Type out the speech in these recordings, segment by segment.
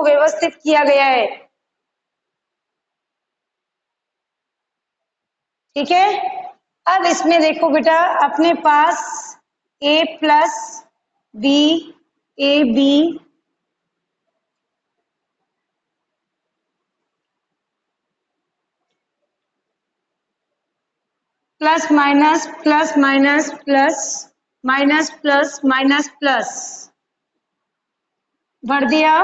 व्यवस्थित किया गया है। ठीक है, अब इसमें देखो बेटा, अपने पास a plus B, A B plus minus plus minus plus minus plus minus plus भर दिया।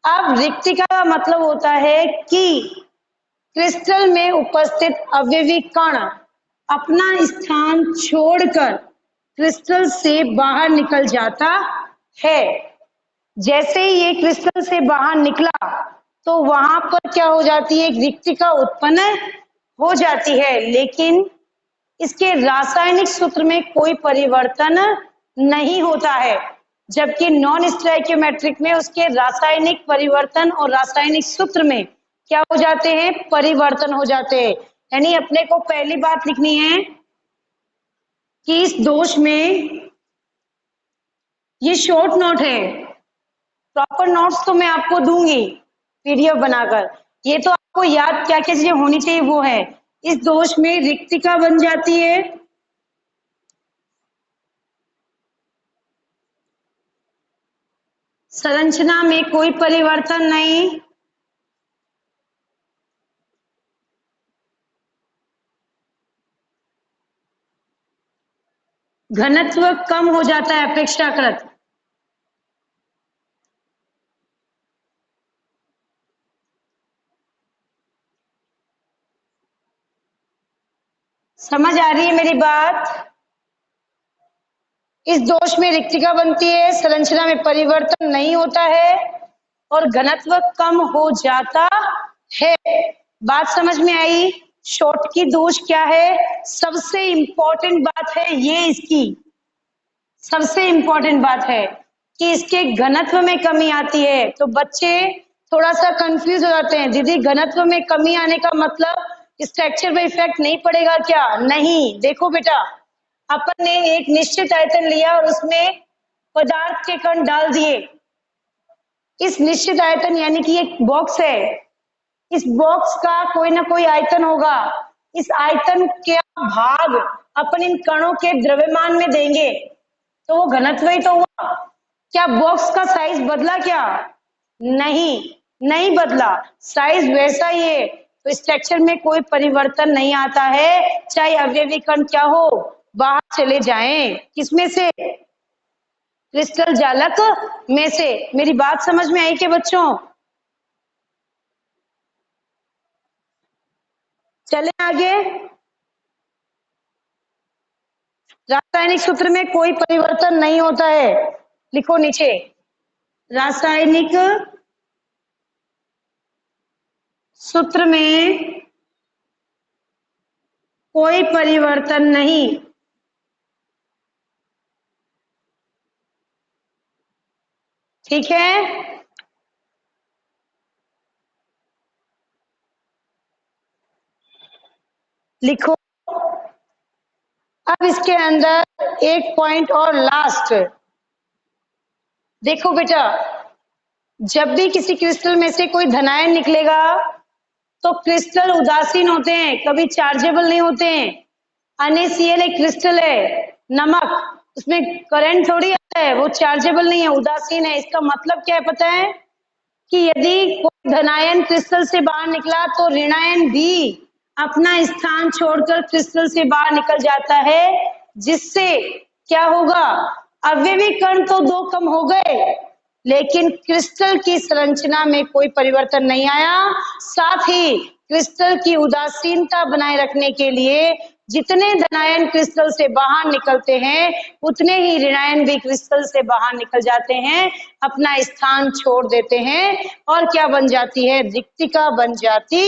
अब रिक्तिका का मतलब होता है कि क्रिस्टल में उपस्थित अवयवी कण अपना स्थान छोड़कर क्रिस्टल से बाहर निकल जाता है। जैसे ही ये क्रिस्टल से बाहर निकला तो वहां पर क्या हो जाती है, एक रिक्तिका उत्पन्न हो जाती है, लेकिन इसके रासायनिक सूत्र में कोई परिवर्तन नहीं होता है। जबकि नॉन स्टोइकियोमेट्रिक में उसके रासायनिक परिवर्तन और रासायनिक सूत्र में क्या हो जाते हैं, परिवर्तन हो जाते हैं। यानी अपने को पहली बात लिखनी है कि इस दोष में, ये शॉर्ट नोट है, प्रॉपर नोट्स तो मैं आपको दूंगी पीडीएफ बनाकर, ये तो आपको याद क्या क्या चीजें होनी चाहिए वो है। इस दोष में रिक्तिका बन जाती है, संरचना में कोई परिवर्तन नहीं, घनत्व कम हो जाता है अपेक्षाकृत, समझ आ रही है मेरी बात? इस दोष में रिक्तिका बनती है, संरचना में परिवर्तन नहीं होता है और घनत्व कम हो जाता है। बात समझ में आई? शॉर्ट की दोष क्या है, सबसे इंपॉर्टेंट बात है ये, इसकी सबसे इंपॉर्टेंट बात है कि इसके घनत्व में कमी आती है। तो बच्चे थोड़ा सा कंफ्यूज हो जाते हैं, दीदी घनत्व में कमी आने का मतलब स्ट्रक्चर पे इफेक्ट नहीं पड़ेगा क्या? नहीं, देखो बेटा, अपन ने एक निश्चित आयतन लिया और उसमें पदार्थ के कण डाल दिए। इस निश्चित आयतन यानी कि एक बॉक्स है, इस बॉक्स का कोई ना कोई आयतन होगा, इस आयतन का भाग अपन इन कणों के द्रव्यमान में देंगे तो वो घनत्व ही तो हुआ। क्या बॉक्स का साइज बदला क्या? नहीं, नहीं बदला, साइज वैसा ही है। तो स्ट्रक्चर में कोई परिवर्तन नहीं आता है, चाहे अवयवी कण क्या हो, बाहर चले जाएं। किसमें से? क्रिस्टल जालक में से। मेरी बात समझ में आई क्या बच्चों? चले आगे। रासायनिक सूत्र में कोई परिवर्तन नहीं होता है, लिखो नीचे, रासायनिक सूत्र में कोई परिवर्तन नहीं। ठीक है, लिखो। अब इसके अंदर एक पॉइंट और लास्ट, देखो बेटा, जब भी किसी क्रिस्टल में से कोई धनायन निकलेगा तो क्रिस्टल उदासीन होते हैं, कभी चार्जेबल नहीं होते हैं। NaCl एक क्रिस्टल है, नमक, उसमें करंट थोड़ी आता है, वो चार्जेबल नहीं है, उदासीन है। इसका मतलब क्या है पता है? कि यदि कोई धनायन क्रिस्टल से बाहर निकला तो ऋणायन भी अपना स्थान छोड़कर क्रिस्टल से बाहर निकल जाता है, जिससे क्या होगा, अवयवी कण तो दो कम हो गए लेकिन क्रिस्टल की संरचना में कोई परिवर्तन नहीं आया। साथ ही क्रिस्टल की उदासीनता बनाए रखने के लिए जितने धनायन क्रिस्टल से बाहर निकलते हैं उतने ही ऋणायन भी क्रिस्टल से बाहर निकल जाते हैं, अपना स्थान छोड़ देते हैं और क्या बन जाती है, रिक्तिका बन जाती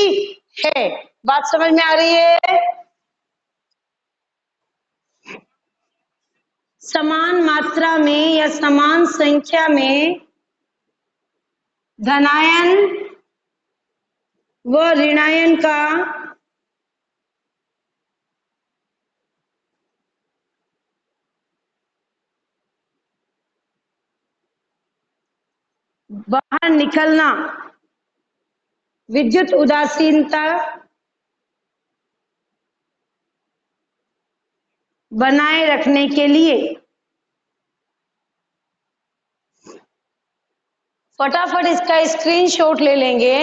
है। बात समझ में आ रही है? समान मात्रा में या समान संख्या में धनायन व ऋणायन का बाहर निकलना, विद्युत उदासीनता बनाए रखने के लिए। फटाफट इसका स्क्रीनशॉट ले लेंगे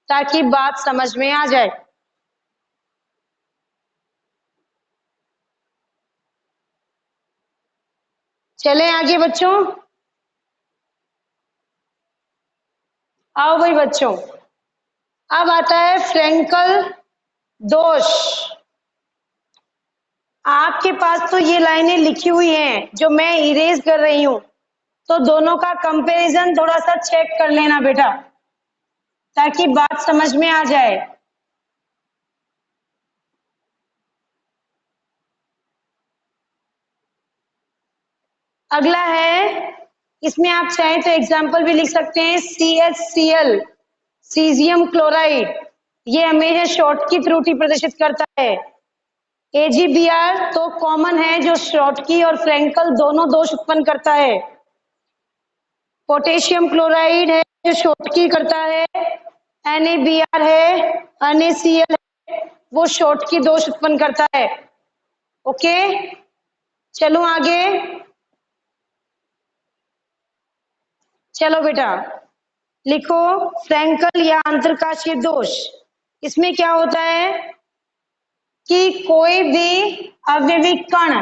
ताकि बात समझ में आ जाए। चलें आगे बच्चों। आओ भाई बच्चों, अब आता है फ्रैंकल दोष। आपके पास तो ये लाइनें लिखी हुई हैं जो मैं इरेज कर रही हूं, तो दोनों का कंपैरिजन थोड़ा सा चेक कर लेना बेटा ताकि बात समझ में आ जाए। अगला है, इसमें आप चाहें तो एग्जाम्पल भी लिख सकते हैं, CHCl, सीजियम क्लोराइड, ये हमेशा शॉर्ट की त्रुटि प्रदर्शित करता है। AgBr तो कॉमन है जो शॉर्ट की और फ्रैंकल दोनों दोष उत्पन्न करता है। पोटेशियम क्लोराइड है जो शॉर्ट की करता है। NaBr है, NaCl है, वो शॉर्ट की दोष उत्पन्न करता है। ओके, चलो आगे। चलो बेटा लिखो फ्रैंकल या अंतरकाशीय दोष। इसमें क्या होता है कि कोई भी अवयवी कण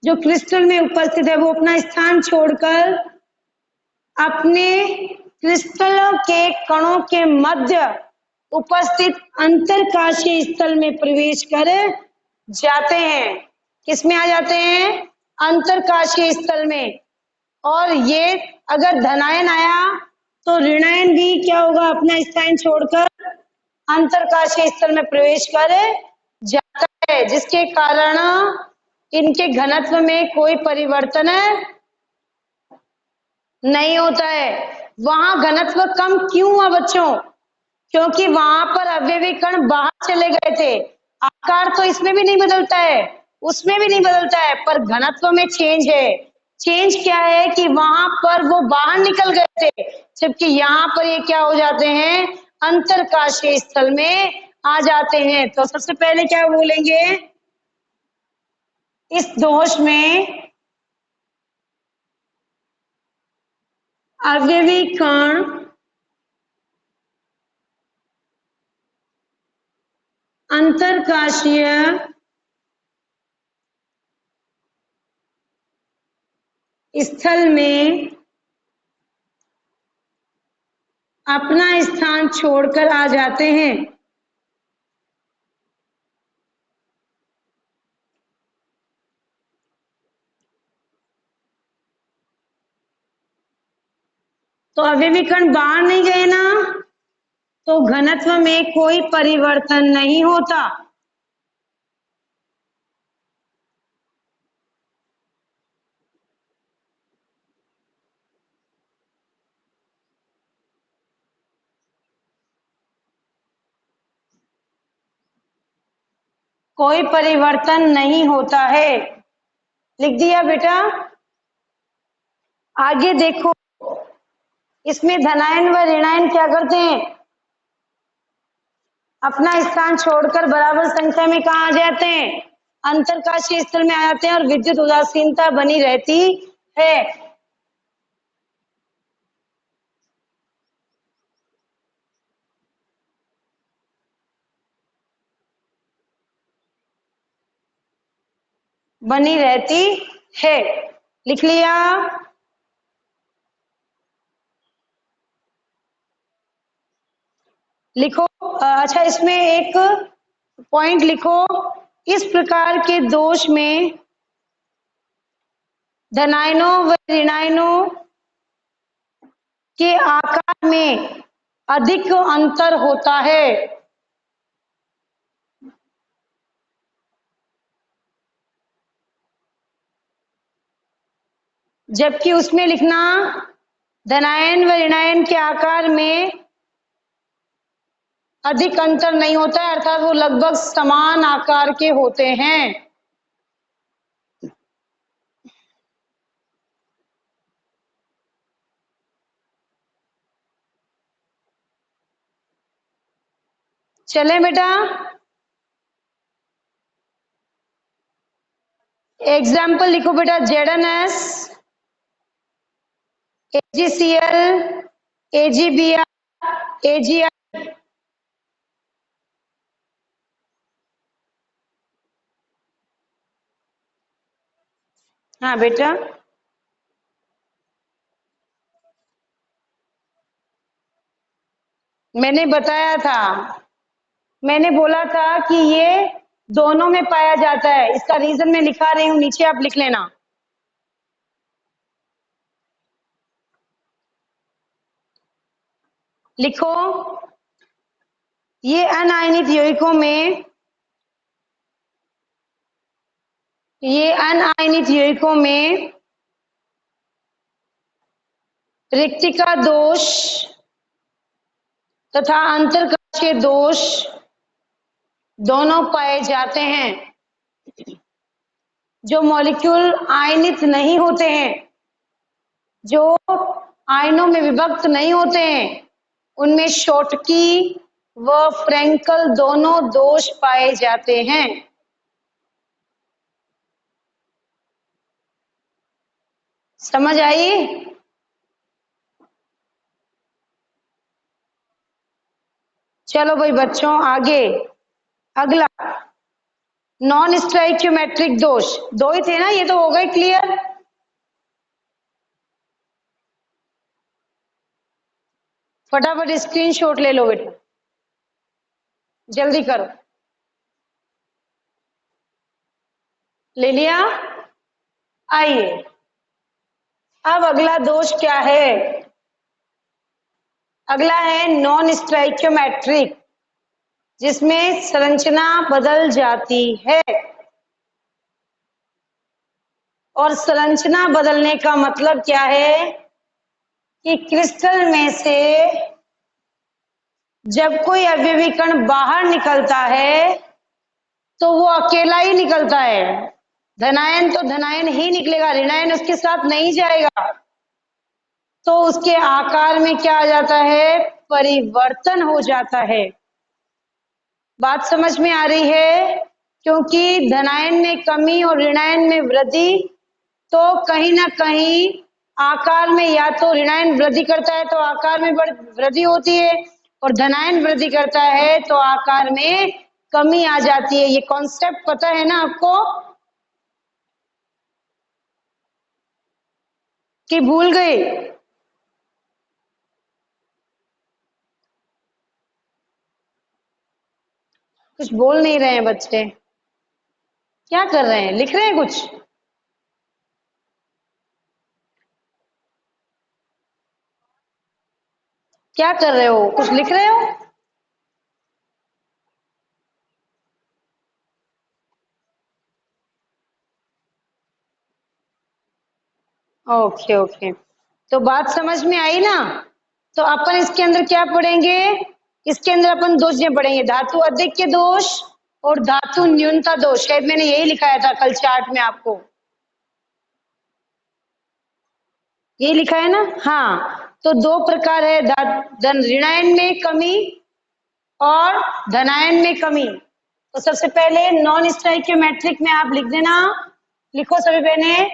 जो क्रिस्टल में उपस्थित है वो अपना स्थान छोड़कर अपने क्रिस्टल के कणों के मध्य उपस्थित अंतरकाशीय स्थल में प्रवेश कर जाते हैं। किसमें आ जाते हैं? अंतरकाशीय स्थल में। और ये अगर धनायन आया तो ऋणायन भी क्या होगा, अपना स्थान छोड़कर अंतरकाशीय स्थल में प्रवेश कर जाता है, जिसके कारण इनके घनत्व में कोई परिवर्तन नहीं होता है। वहां घनत्व कम क्यों हुआ बच्चों? क्योंकि वहां पर अवयवी कण बाहर चले गए थे। आकार तो इसमें भी नहीं बदलता है, उसमें भी नहीं बदलता है, पर घनत्व में चेंज है। चेंज क्या है कि वहां पर वो बाहर निकल गए थे, जबकि यहाँ पर ये क्या हो जाते हैं, अंतरकाशीय स्थल में आ जाते हैं। तो सबसे पहले क्या बोलेंगे, इस दोष में अवयवी कण अंतरकाशीय स्थल में अपना स्थान छोड़कर आ जाते हैं। तो अवयवी कण बाहर नहीं गए ना, तो घनत्व में कोई परिवर्तन नहीं होता। कोई परिवर्तन नहीं होता है। लिख दिया बेटा। आगे देखो, इसमें धनायन व ऋणायन क्या करते हैं, अपना स्थान छोड़कर बराबर संख्या में कहा आ जाते हैं, अंतरकाशीय स्थल में आ जाते हैं और विद्युत उदासीनता बनी रहती है। बनी रहती है। लिख लिया। लिखो। अच्छा, इसमें एक पॉइंट लिखो, इस प्रकार के दोष में धनायनों व ऋणायनों के आकार में अधिक अंतर होता है। जबकि उसमें लिखना धनायन व ऋणायन के आकार में अधिक अंतर नहीं होता है, अर्थात वो लगभग समान आकार के होते हैं। चले बेटा, एग्जाम्पल लिखो बेटा। ZnS, AgCl, AgBr, AgI। हाँ बेटा, मैंने बताया था, मैंने बोला था कि ये दोनों में पाया जाता है। इसका रीजन मैं लिखा रही हूं, नीचे आप लिख लेना। लिखो, ये अनायनित यौगिकों में, ये अनायनित यौगिकों में रिक्तिका दोष तथा अंतरकाशीय दोष दोनों पाए जाते हैं। जो मॉलिक्यूल आयनित नहीं होते हैं, जो आयनों में विभक्त नहीं होते हैं, उनमें शॉटकी व फ्रैंकल दोनों दोष पाए जाते हैं। समझ आई? चलो भाई बच्चों, आगे अगला नॉन स्टोइकियोमेट्रिक दोष। दो ही थे ना, ये तो हो गए क्लियर। फटाफट स्क्रीनशॉट ले लो बेटा, जल्दी करो। ले लिया? आइए, अब अगला दोष क्या है? अगला है नॉन स्टोइकियोमेट्रिक, जिसमें संरचना बदल जाती है। और संरचना बदलने का मतलब क्या है कि क्रिस्टल में से जब कोई अवयवी कण बाहर निकलता है तो वो अकेला ही निकलता है। धनायन तो धनायन ही निकलेगा, ऋणायन उसके साथ नहीं जाएगा। तो उसके आकार में क्या आ जाता है? परिवर्तन हो जाता है। बात समझ में आ रही है? क्योंकि धनायन में कमी और ऋणायन में वृद्धि, तो कहीं ना कहीं आकार में, या तो ऋणायन वृद्धि करता है तो आकार में वृद्धि होती है, और धनायन वृद्धि करता है तो आकार में कमी आ जाती है। ये कॉन्सेप्ट पता है ना आपको, कि भूल गए? कुछ बोल नहीं रहे हैं बच्चे, क्या कर रहे हैं? लिख रहे हैं कुछ? क्या कर रहे हो? कुछ लिख रहे हो? ओके ओके, तो बात समझ में आई ना? तो अपन इसके अंदर क्या पढ़ेंगे? इसके अंदर अपन दो चीजें पढ़ेंगे, धातु अधिक्य दोष और धातु न्यूनता दोष। शायद मैंने यही लिखाया था कल चार्ट में आपको, यही लिखा है ना? हाँ, तो दो प्रकार है, धन ऋणायन में कमी और धनायन में कमी। तो सबसे पहले नॉन स्टोइकियोमेट्रिक में आप लिख देना, लिखो सभी बहने,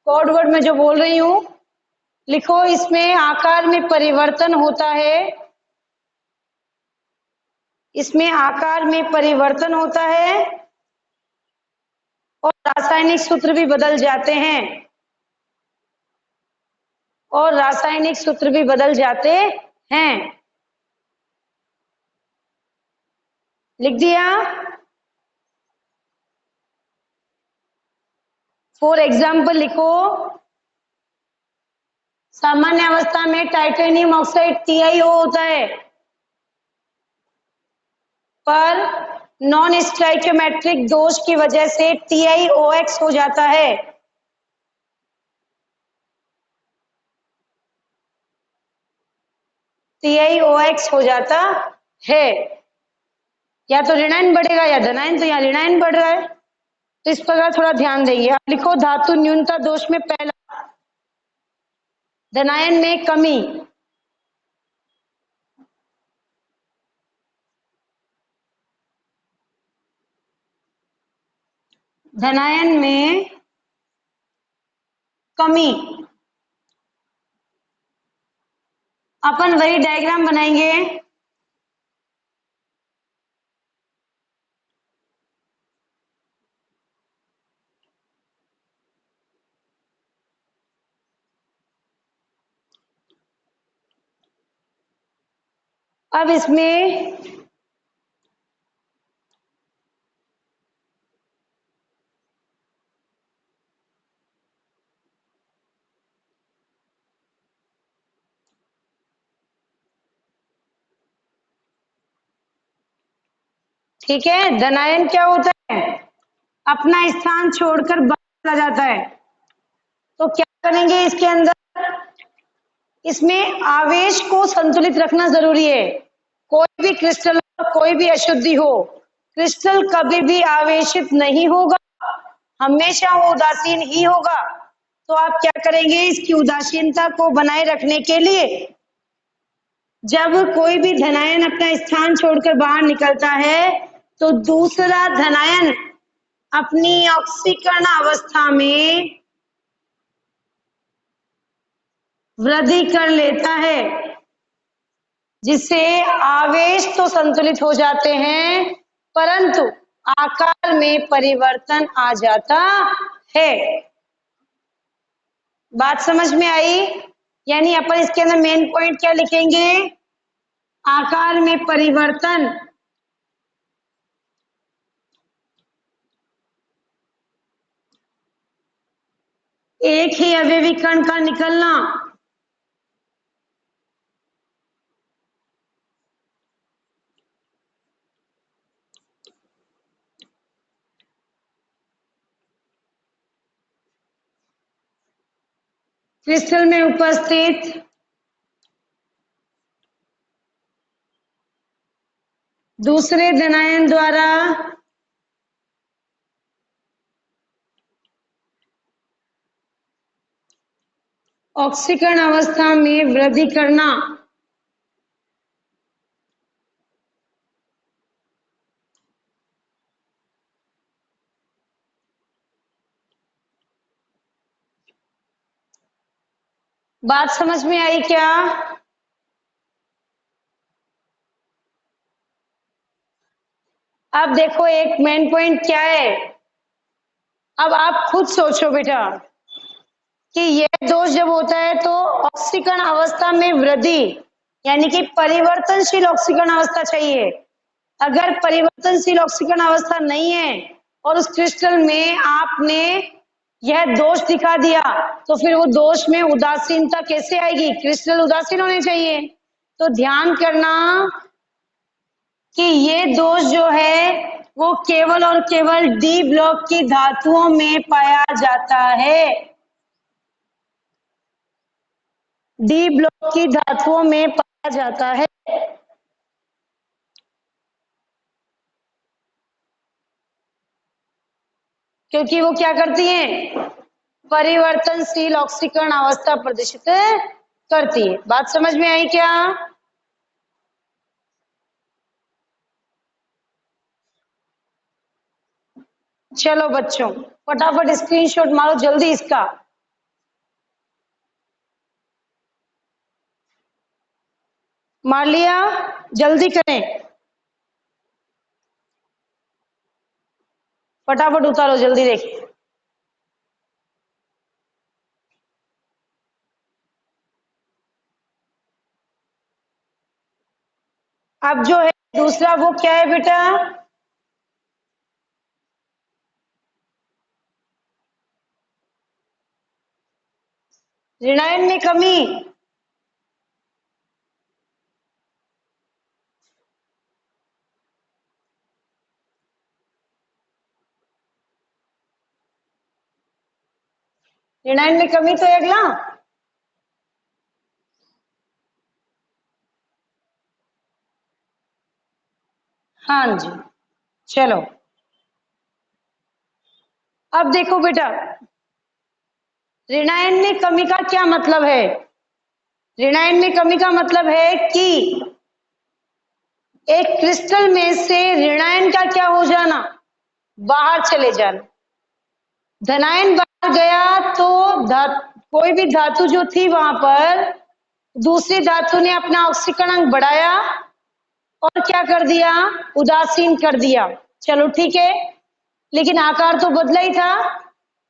कोड वर्ड में जो बोल रही हूं लिखो। इसमें आकार में परिवर्तन होता है, इसमें आकार में परिवर्तन होता है और रासायनिक सूत्र भी बदल जाते हैं, और रासायनिक सूत्र भी बदल जाते हैं। लिख दिया? फॉर एग्जाम्पल लिखो, सामान्य अवस्था में टाइटेनियम ऑक्साइड TiO होता है, पर नॉन स्टोइकियोमेट्रिक दोष की वजह से TiOX हो जाता है। TiOX हो जाता है। या तो ऋणायन बढ़ेगा या धनायन, तो यहाँ ऋणायन बढ़ रहा है, तो इस प्रकार थोड़ा ध्यान देंगे। अब लिखो धातु न्यूनता दोष में पहला, धनायन में कमी। धनायन में कमी। अपन वही डायग्राम बनाएंगे। अब इसमें ठीक है, धनायन क्या होता है, अपना स्थान छोड़कर बाहर चला जाता है। तो क्या करेंगे इसके अंदर, इसमें आवेश को संतुलित रखना जरूरी है। कोई भी क्रिस्टल, कोई भी अशुद्धि हो, क्रिस्टल कभी भी आवेशित नहीं होगा, हमेशा वो उदासीन ही होगा। तो आप क्या करेंगे, इसकी उदासीनता को बनाए रखने के लिए जब कोई भी धनायन अपना स्थान छोड़कर बाहर निकलता है तो दूसरा धनायन अपनी ऑक्सीकरण अवस्था में वृद्धि कर लेता है, जिससे आवेश तो संतुलित हो जाते हैं परंतु आकार में परिवर्तन आ जाता है। बात समझ में आई? यानी अपन इसके अंदर मेन पॉइंट क्या लिखेंगे, आकार में परिवर्तन, एक ही अवयवी कण का निकलना, क्रिस्टल में उपस्थित दूसरे धनायन द्वारा ऑक्सीकरण अवस्था में वृद्धि करना। बात समझ में आई क्या? अब देखो एक मेन पॉइंट क्या है, अब आप खुद सोचो बेटा कि यह दोष जब होता है तो ऑक्सीकरण अवस्था में वृद्धि यानी कि परिवर्तनशील ऑक्सीकरण अवस्था चाहिए। अगर परिवर्तनशील ऑक्सीकरण अवस्था नहीं है और उस क्रिस्टल में आपने यह दोष दिखा दिया तो फिर वो दोष में उदासीनता कैसे आएगी, क्रिस्टल उदासीन होने चाहिए। तो ध्यान करना कि ये दोष जो है वो केवल और केवल डी ब्लॉक की धातुओं में पाया जाता है, डी ब्लॉक की धातुओं में पाया जाता है। क्योंकि वो क्या करती हैं, परिवर्तनशील ऑक्सीकरण अवस्था प्रदर्शित करती है। बात समझ में आई क्या? चलो बच्चों फटाफट स्क्रीनशॉट मारो जल्दी इसका। मार लिया? जल्दी करें, फटाफट उतारो जल्दी देखिए। अब जो है दूसरा वो क्या है बेटा, ऋणायन में कमी। ऋणायन में कमी तो अगला, हाँ जी। चलो अब देखो बेटा, ऋणायन में कमी का क्या मतलब है, ऋणायन में कमी का मतलब है कि एक क्रिस्टल में से ऋणायन का क्या हो जाना, बाहर चले जाना। धनायन बाहर गया तो कोई भी धातु जो थी वहां पर दूसरी धातु ने अपना ऑक्सीकरण बढ़ाया और क्या कर दिया, उदासीन कर दिया। चलो ठीक है, लेकिन आकार तो बदला ही था।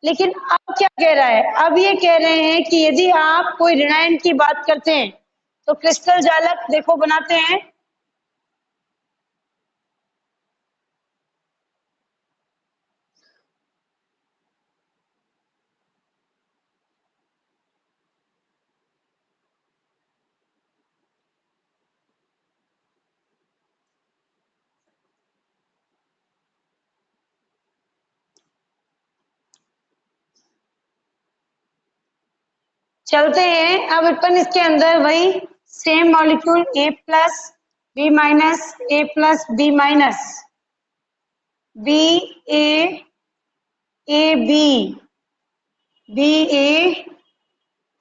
लेकिन अब क्या कह रहा है, अब ये कह रहे हैं कि यदि आप कोई ऋणायन की बात करते हैं तो क्रिस्टल जालक देखो बनाते हैं। चलते हैं अब अपन इसके अंदर वही same molecule A plus B minus A plus B minus B A A B B A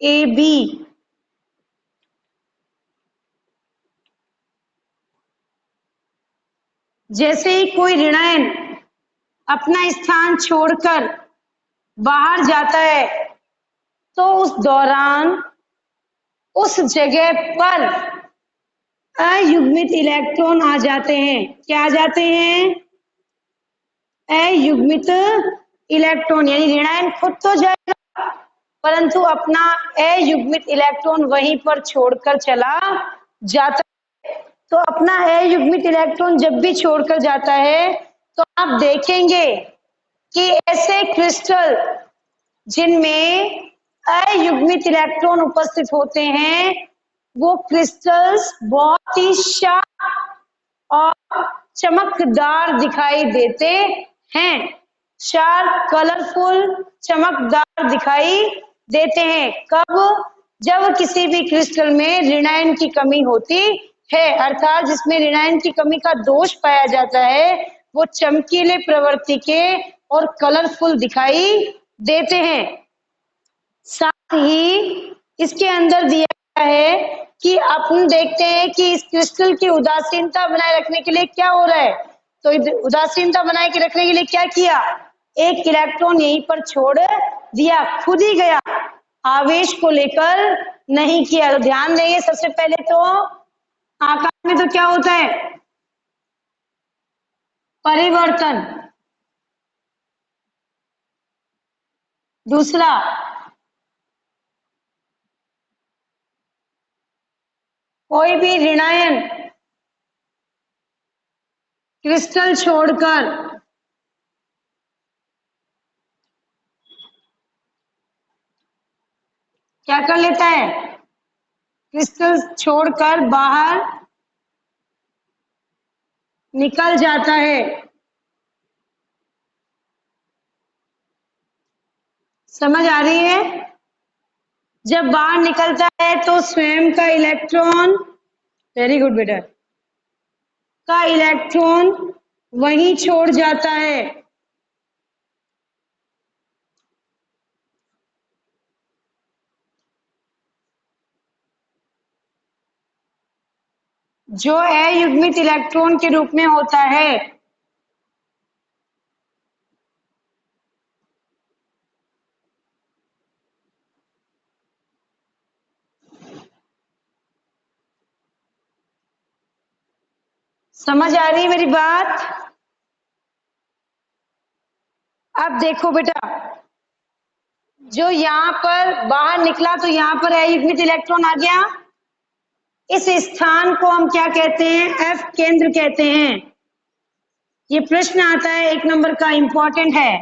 A B जैसे ही कोई ऋणायन अपना स्थान छोड़कर बाहर जाता है तो उस दौरान उस जगह पर अयुग्मित इलेक्ट्रॉन आ जाते हैं। क्या आ जाते हैं, अयुग्मित इलेक्ट्रॉन। यानी ऋणायन खुद तो जाएगा परंतु अपना अयुग्मित इलेक्ट्रॉन वहीं पर छोड़कर चला जाता है। तो अपना अयुग्मित इलेक्ट्रॉन जब भी छोड़कर जाता है तो आप देखेंगे कि ऐसे क्रिस्टल जिनमें अयुग्मित इलेक्ट्रॉन उपस्थित होते हैं वो क्रिस्टल्स बहुत ही शार्प और चमकदार दिखाई देते हैं। शार्प, कलरफुल, चमकदार दिखाई देते हैं। कब, जब किसी भी क्रिस्टल में ऋणायन की कमी होती है, अर्थात जिसमें ऋणायन की कमी का दोष पाया जाता है वो चमकीले प्रवृत्ति के और कलरफुल दिखाई देते हैं। साथ ही इसके अंदर दिया गया है कि अपन देखते हैं कि इस क्रिस्टल की उदासीनता बनाए रखने के लिए क्या हो रहा है। तो उदासीनता बनाए के रखने के लिए क्या किया, एक इलेक्ट्रॉन यहीं पर छोड़ दिया, खुद ही गया, आवेश को लेकर नहीं किया। तो ध्यान देंगे सबसे पहले तो आकार में तो क्या होता है, परिवर्तन। दूसरा कोई भी ऋणायन क्रिस्टल छोड़कर क्या कर लेता है, क्रिस्टल छोड़कर बाहर निकल जाता है। समझ आ रही है, जब बाहर निकलता है तो स्वयं का इलेक्ट्रॉन, वेरी गुड बेटा, का इलेक्ट्रॉन वहीं छोड़ जाता है। जो अयुग्मित इलेक्ट्रॉन के रूप में होता है। समझ आ रही है मेरी बात। अब देखो बेटा, जो यहाँ पर बाहर निकला तो यहाँ पर अयुग्मित इलेक्ट्रॉन आ गया। इस स्थान को हम क्या कहते हैं, एफ केंद्र कहते हैं। ये प्रश्न आता है 1 नंबर का, इंपॉर्टेंट है।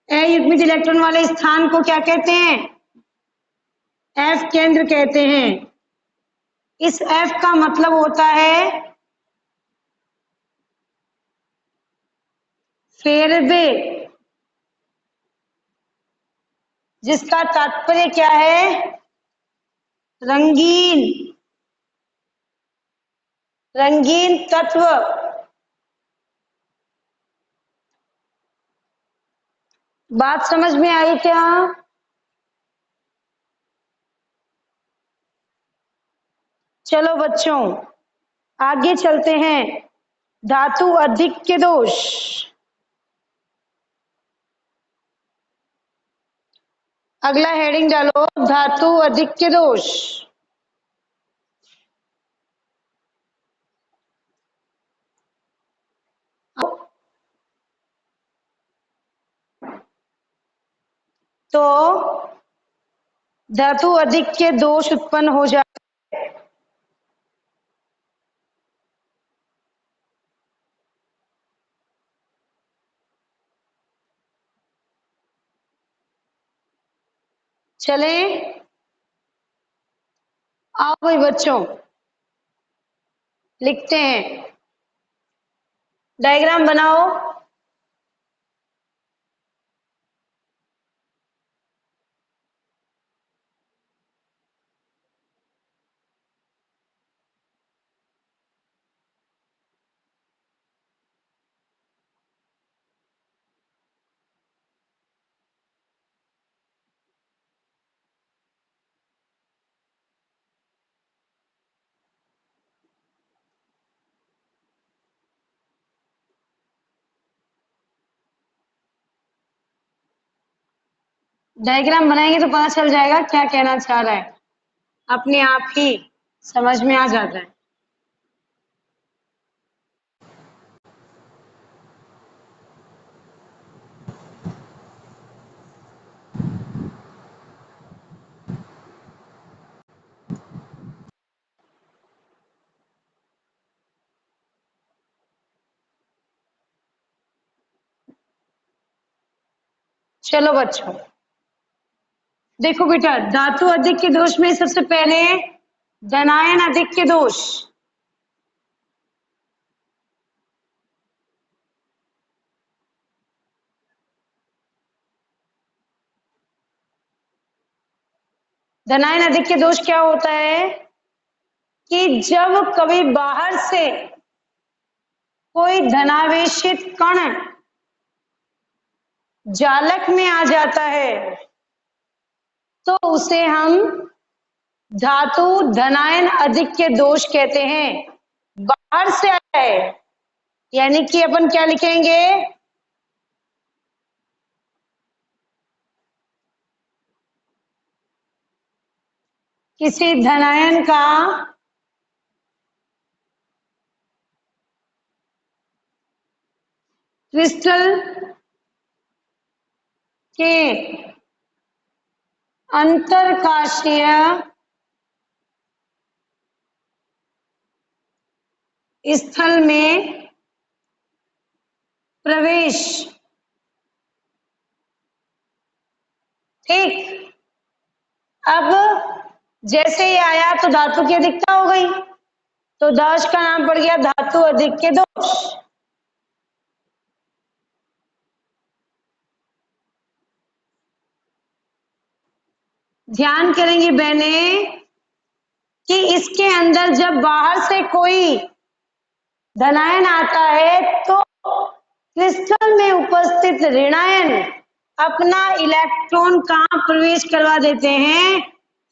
अयुग्मित इलेक्ट्रॉन वाले स्थान को क्या कहते हैं, एफ केंद्र कहते हैं। इस एफ का मतलब होता है फेरबे, जिसका तात्पर्य क्या है, रंगीन, रंगीन तत्व। बात समझ में आई क्या? चलो बच्चों आगे चलते हैं। धातु अधिक के दोष, अगला हेडिंग डालो, धातु अधिक्य दोष। तो धातु अधिक्य दोष उत्पन्न हो जाता है। चले, आओ भाई बच्चों, लिखते हैं, डायग्राम बनाओ। डायग्राम बनाएंगे तो पता चल जाएगा क्या कहना चाह रहा है, अपने आप ही समझ में आ जाता है। चलो बच्चों, देखो बेटा, धातु अधिक्य दोष में सबसे पहले धनायन अधिक्य दोष। धनायन अधिक्य दोष क्या होता है कि जब कभी बाहर से कोई धनावेशित कण जालक में आ जाता है तो उसे हम धातु धनायन अधिक्य दोष कहते हैं। बाहर से आया है यानी कि अपन क्या लिखेंगे, किसी धनायन का क्रिस्टल के अंतरकाशीय स्थल में प्रवेश। ठीक, अब जैसे ही आया तो धातु की अधिकता हो गई, तो दोष का नाम पड़ गया धातु अधिक्य दोष। ध्यान करेंगी बहने कि इसके अंदर जब बाहर से कोई धनायन आता है तो क्रिस्टल में उपस्थित ऋणायन अपना इलेक्ट्रॉन कहाँ प्रवेश करवा देते हैं,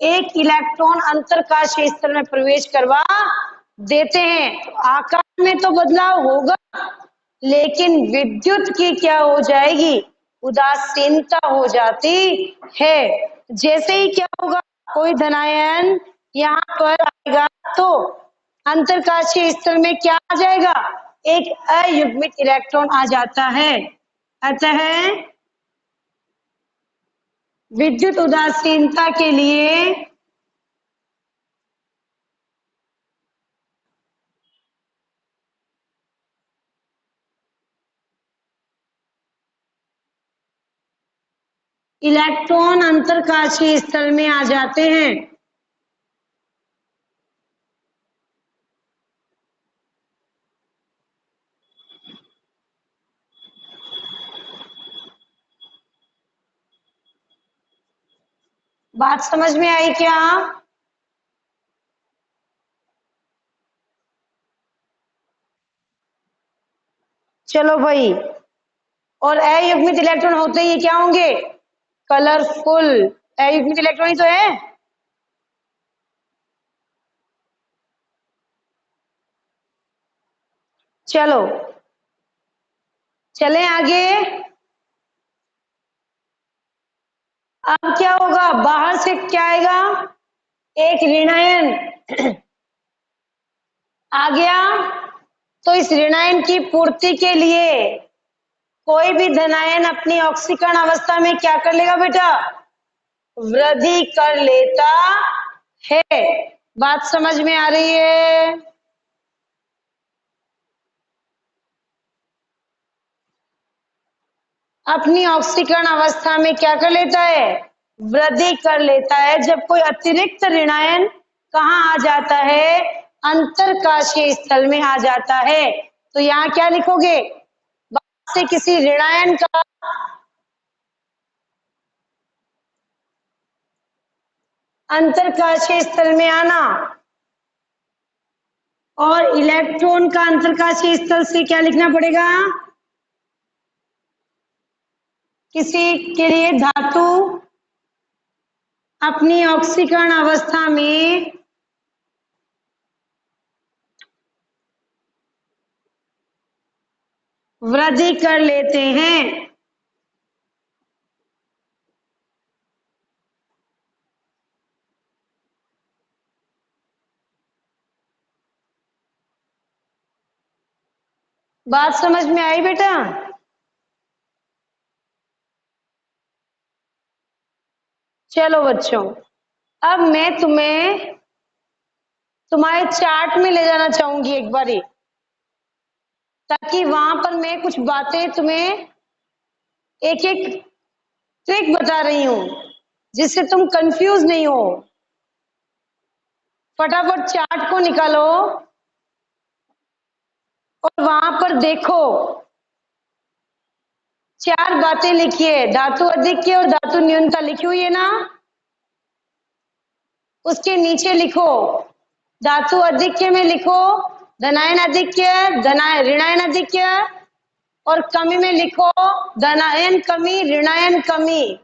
एक इलेक्ट्रॉन अंतरकाशीय स्थल में प्रवेश करवा देते हैं। तो आकार में तो बदलाव होगा लेकिन विद्युत की क्या हो जाएगी, उदासीनता हो जाती है। जैसे ही क्या होगा, कोई धनायन यहाँ पर आएगा तो अंतरकाशीय स्थल में क्या आ जाएगा, एक अयुग्मित इलेक्ट्रॉन आ जाता है। अतः विद्युत उदासीनता के लिए इलेक्ट्रॉन अंतरकाशीय स्थल में आ जाते हैं। बात समझ में आई क्या? चलो भाई, और अयुग्मित इलेक्ट्रॉन होते ही क्या होंगे, कलरफुल। अयुग्मित इलेक्ट्रॉन ही तो है। चलो चले आगे। अब क्या हो होगा, बाहर से क्या आएगा, एक ऋणायन आ गया। तो इस ऋणायन की पूर्ति के लिए कोई भी धनायन अपनी ऑक्सीकरण अवस्था में क्या कर लेगा बेटा, वृद्धि कर लेता है। बात समझ में आ रही है? अपनी ऑक्सीकरण अवस्था में क्या कर लेता है, वृद्धि कर लेता है। जब कोई अतिरिक्त ऋणायन कहाँ आ जाता है, अंतरकाशीय स्थल में आ जाता है। तो यहाँ क्या लिखोगे, बाहर से किसी ऋणायन का अंतरकाशीय स्थल में आना और इलेक्ट्रॉन का अंतरकाशीय स्थल से क्या लिखना पड़ेगा, किसी के लिए धातु अपनी ऑक्सीकरण अवस्था में वृद्धि कर लेते हैं। बात समझ में आई बेटा? चलो बच्चों, अब मैं तुम्हें तुम्हारे चार्ट में ले जाना चाहूंगी एक बारी, ताकि वहां पर मैं कुछ बातें तुम्हें एक एक ट्रिक बता रही हूं, जिससे तुम कंफ्यूज नहीं हो। फटाफट चार्ट को निकालो और वहां पर देखो, चार बातें लिखी है, धातु अधिक्य और धातु न्यूनता लिखी हुई है ना। उसके नीचे लिखो, धातु अधिक्य में लिखो धनायन अधिक्य, ऋणायन अधिक्य, और कमी में लिखो धनायन कमी, ऋणायन कमी।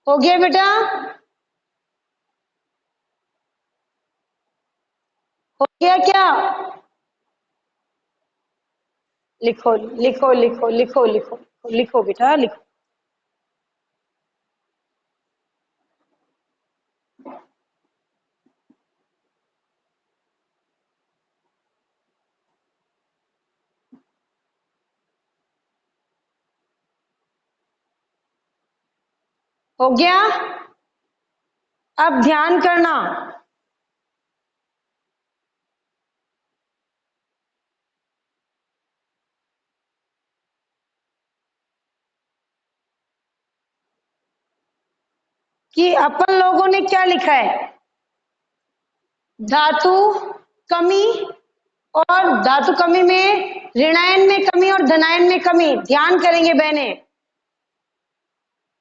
हो गया बेटा? हो गया क्या? लिखो लिखो लिखो लिखो लिखो लिखो बेटा लिखो। हो गया? अब ध्यान करना, कि अपन लोगों ने क्या लिखा है, धातु कमी, और धातु कमी में ऋणायन में कमी और धनायन में कमी। ध्यान करेंगे बहने,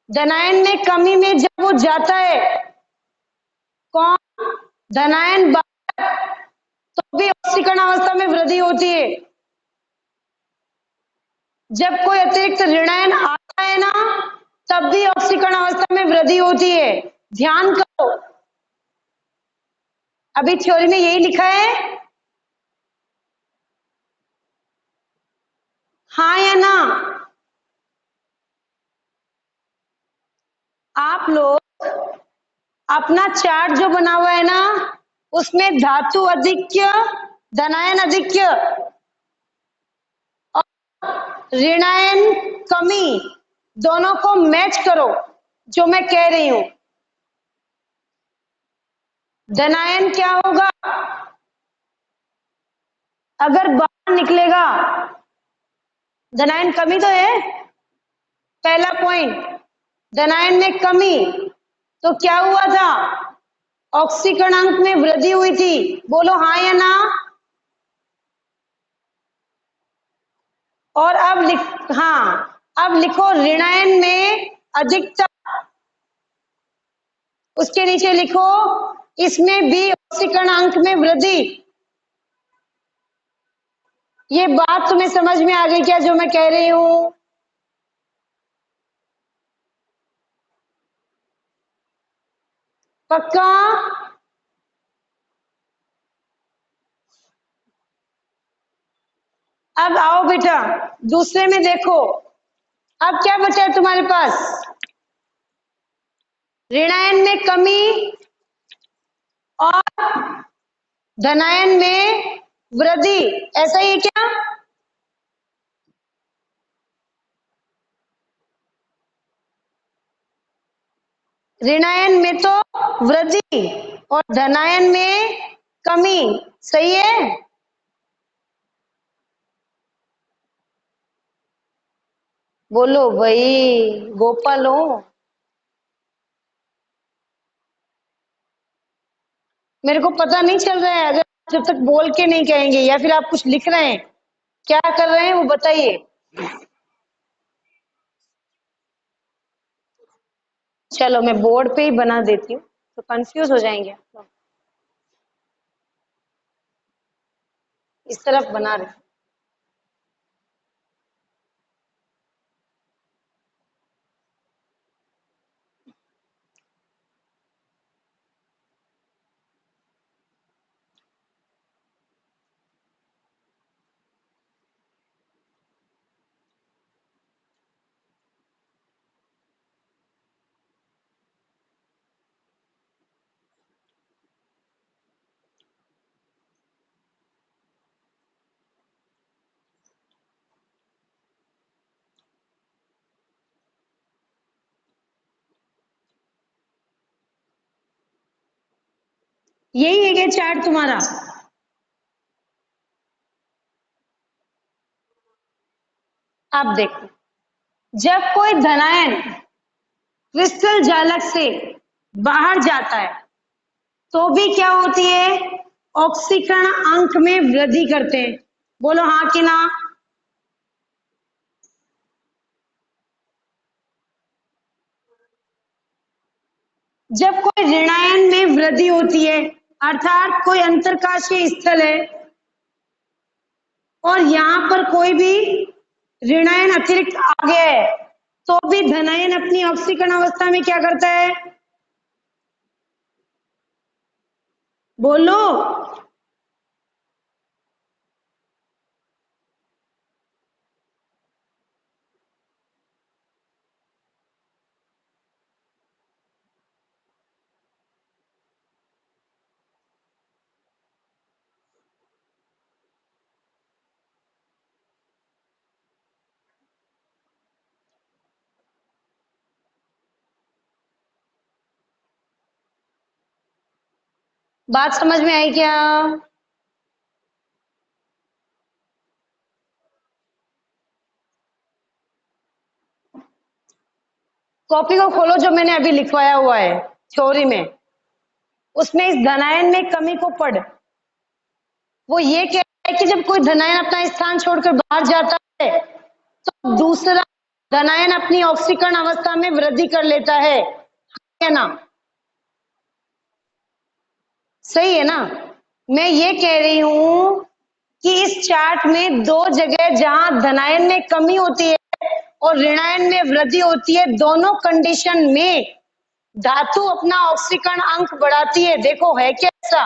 धनायन में कमी में जब वो जाता है कौन, धनायन बाहर, तो भी ऑक्सीकरण अवस्था में वृद्धि होती है। जब कोई अतिरिक्त ऋणायन आता है ना, तब भी ऑक्सीकरण अवस्था में वृद्धि होती है। ध्यान करो, अभी थ्योरी में यही लिखा है, हाँ या ना? आप लोग अपना चार्ट जो बना हुआ है ना, उसमें धातु अधिक्य, धनायन अधिक्य और ऋणायन कमी दोनों को मैच करो, जो मैं कह रही हूं। धनायन क्या होगा, अगर बाहर निकलेगा, धनायन कमी तो है, पहला पॉइंट, धनायन में कमी, तो क्या हुआ था, ऑक्सीकरणांक में वृद्धि हुई थी। बोलो हाँ या ना? और अब हाँ, अब लिखो ऋणायन में अधिकता, उसके नीचे लिखो इसमें भी ऑक्सीकरणांक में वृद्धि। ये बात तुम्हें समझ में आ गई क्या, जो मैं कह रही हूं? पक्का? अब आओ बेटा, दूसरे में देखो, अब क्या बचा है तुम्हारे पास? ऋणायन में कमी और धनायन में वृद्धि, ऐसा ही है क्या? ऋणायन में तो वृद्धि और धनायन में कमी, सही है? बोलो भाई, गोपाल हो। मेरे को पता नहीं चल रहा है, अगर जब तक बोल के नहीं कहेंगे या फिर आप कुछ लिख रहे हैं, क्या कर रहे हैं वो बताइए। चलो मैं बोर्ड पे ही बना देती हूँ, तो कंफ्यूज हो जाएंगे आप लोग। इस तरफ बना रहे। यही है क्या चार्ट तुम्हारा? आप देखो, जब कोई धनायन क्रिस्टल जालक से बाहर जाता है तो भी क्या होती है? ऑक्सीकरण अंक में वृद्धि करते हैं। बोलो हाँ कि ना? जब कोई ऋणायन में वृद्धि होती है, अर्थात कोई अंतरकाशीय स्थल है और यहाँ पर कोई भी ऋणायन अतिरिक्त आ गया है, तो भी धनायन अपनी ऑक्सीकरण अवस्था में क्या करता है? बोलो। बात समझ में आई क्या? कॉपी को खोलो जो मैंने अभी लिखवाया हुआ है थ्योरी में, उसमें इस धनायन में कमी को पढ़। वो ये कह रहा है कि जब कोई धनायन अपना स्थान छोड़कर बाहर जाता है तो दूसरा धनायन अपनी ऑक्सीकरण अवस्था में वृद्धि कर लेता है ना? सही है ना? मैं ये कह रही हूं कि इस चार्ट में दो जगह जहां धनायन में कमी होती है और ऋणायन में वृद्धि होती है, दोनों कंडीशन में धातु अपना ऑक्सीकरण अंक बढ़ाती है। देखो है क्या ऐसा?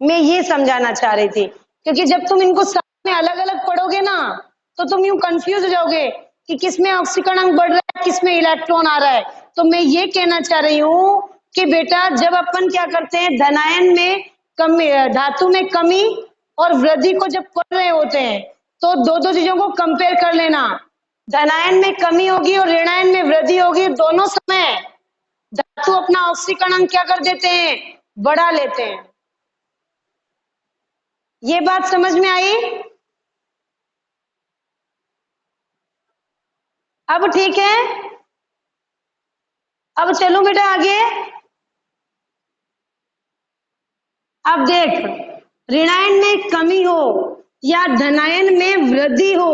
मैं ये समझाना चाह रही थी, क्योंकि जब तुम इनको साथ में अलग अलग पढ़ोगे ना तो तुम यूं कंफ्यूज हो जाओगे कि किसमें ऑक्सीकरण अंक बढ़ रहा है, किसमें इलेक्ट्रॉन आ रहा है। तो मैं ये कहना चाह रही हूँ कि बेटा जब अपन क्या करते हैं, धनायन में कमी, धातु में कमी और वृद्धि को जब पढ़ रहे होते हैं तो दो दो चीजों को कंपेयर कर लेना। धनायन में कमी होगी और ऋणायन में वृद्धि होगी, दोनों समय धातु अपना ऑक्सीकरण अंक क्या कर देते हैं? बढ़ा लेते हैं। ये बात समझ में आई? अब ठीक है? अब चलो बेटा आगे। अब देख, ऋणायन में कमी हो या धनायन में वृद्धि हो,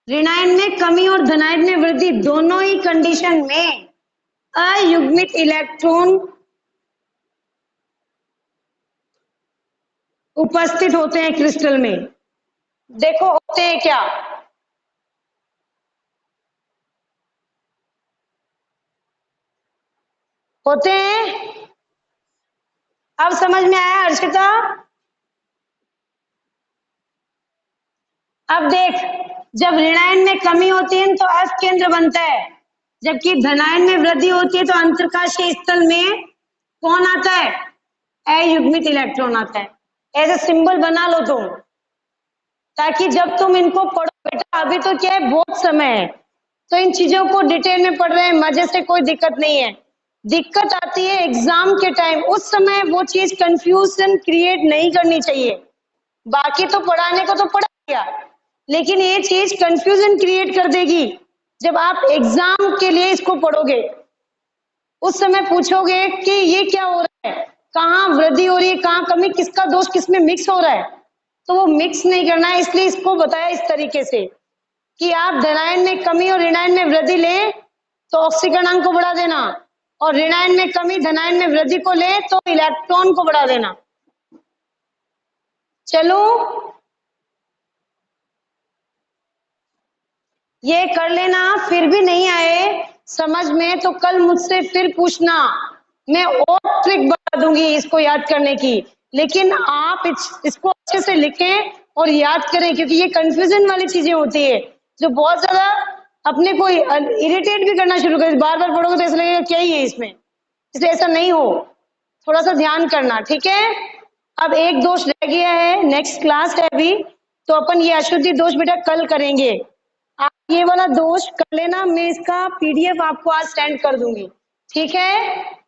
ऋणायन में कमी और धनायन में वृद्धि दोनों ही कंडीशन में अयुग्मित इलेक्ट्रॉन उपस्थित होते हैं क्रिस्टल में। देखो होते हैं क्या? होते हैं। अब समझ में आया हर्षिता? अब देख, जब ऋणायन में कमी होती है तो अफ केंद्र बनता है, जबकि धनायन में वृद्धि होती है तो अंतरकाशीय स्थल में कौन आता है? अयुग्मित इलेक्ट्रॉन आता है। ऐसे सिंबल बना लो तुम, ताकि जब तुम इनको पढ़ो बेटा, अभी तो क्या है बहुत समय है, तो इन चीजों को डिटेल में पढ़ रहे हैं, मजे से, कोई दिक्कत नहीं है। दिक्कत आती है एग्जाम के टाइम, उस समय वो चीज कंफ्यूजन क्रिएट नहीं करनी चाहिए। बाकी तो पढ़ाने को तो पढ़ा दिया, लेकिन ये चीज कंफ्यूजन क्रिएट कर देगी जब आप एग्जाम के लिए इसको पढ़ोगे। उस समय पूछोगे कि ये क्या हो रहा है, कहाँ वृद्धि हो रही है, कहाँ कमी, किसका दोष किसमें मिक्स हो रहा है, तो वो मिक्स नहीं करना है। इसलिए इसको बताया इस तरीके से कि आप धनायन में कमी और ऋणायन में वृद्धि ले तो ऑक्सीकरणांक को बढ़ा देना, और ऋणायन में कमी धनायन में वृद्धि को ले तो इलेक्ट्रॉन को बढ़ा देना। चलो ये कर लेना। फिर भी नहीं आए समझ में तो कल मुझसे फिर पूछना, मैं और ट्रिक बता दूंगी इसको याद करने की। लेकिन आप इसको अच्छे से लिखें और याद करें, क्योंकि ये कंफ्यूजन वाली चीजें होती है जो बहुत ज्यादा अपने को इरिटेट भी करना शुरू कर, बार बार पढ़ोगे तो ऐसा लगेगा क्या ही है इसमें, इसलिए ऐसा नहीं हो, थोड़ा सा ध्यान करना, ठीक है। अब एक दोष रह गया है, नेक्स्ट क्लास है अभी, तो अपन ये अशुद्धि दोष बेटा कल करेंगे। आप ये वाला दोष कर लेना, मैं इसका पीडीएफ आपको आज सेंड कर दूंगी, ठीक है।